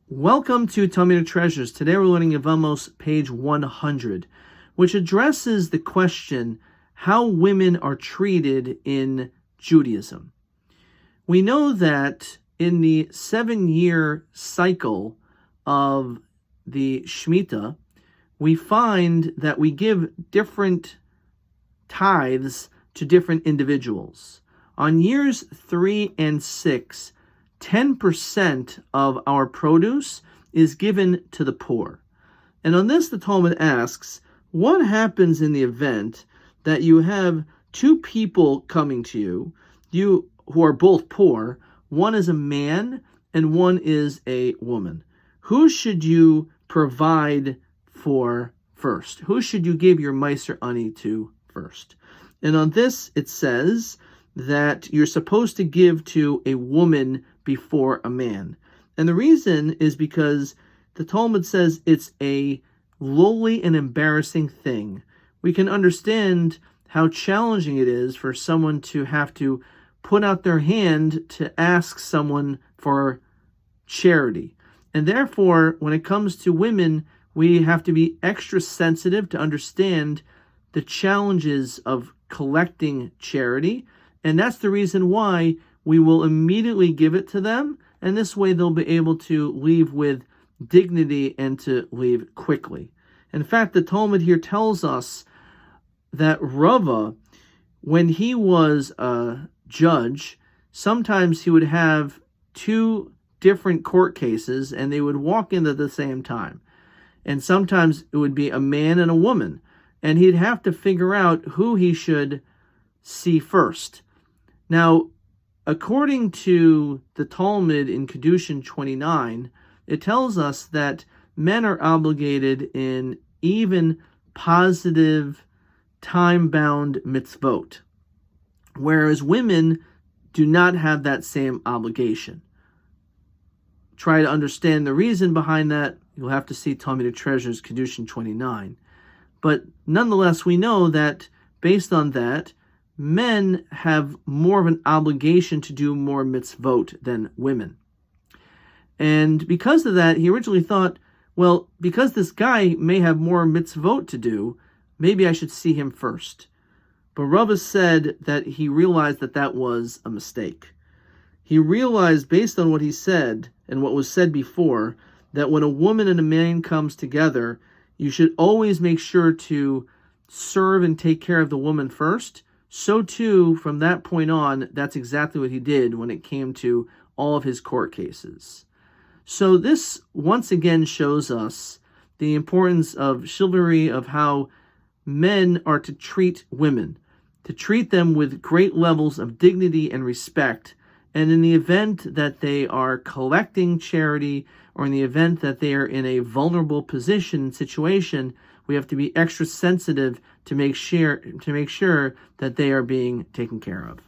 Welcome to Talmudic Treasures. Today we're learning Yevamot, page 100, which addresses the question how women are treated in Judaism. We know that in the 7-year cycle of the Shemitah, we find that we give different tithes to different individuals. On years 3 and 6, 10% of our produce is given to the poor. And on this, the Talmud asks, what happens in the event that you have two people coming to you who are both poor? One is a man and one is a woman. Who should you provide for first? Who should you give your Meiser Ani to first? And on this, it says that you're supposed to give to a woman before a man. And the reason is because the Talmud says it's a lowly and embarrassing thing. We can understand how challenging it is for someone to have to put out their hand to ask someone for charity. And therefore, when it comes to women, we have to be extra sensitive to understand the challenges of collecting charity. And that's the reason why we will immediately give it to them, and this way they'll be able to leave with dignity and to leave quickly. In fact, the Talmud here tells us that Rabbi, when he was a judge, sometimes he would have two different court cases, and they would walk in at the same time. And sometimes it would be a man and a woman, and he'd have to figure out who he should see first. Now, according to the Talmud in Kedushin 29, it tells us that men are obligated in even positive, time-bound mitzvot, whereas women do not have that same obligation. Try to understand the reason behind that. You'll have to see Talmudic Treasures Kedushin 29. But nonetheless, we know that based on that, men have more of an obligation to do more mitzvot than women. And because of that, he originally thought, well, because this guy may have more mitzvot to do, maybe I should see him first. But Rabbi said that he realized that that was a mistake. He realized, based on what he said and what was said before, that when a woman and a man comes together, you should always make sure to serve and take care of the woman first. So too, from that point on, that's exactly what he did when it came to all of his court cases. So this once again shows us the importance of chivalry, of how men are to treat women, to treat them with great levels of dignity and respect. And in the event that they are collecting charity, or in the event that they are in a vulnerable position and situation, we have to be extra sensitive to make sure that they are being taken care of.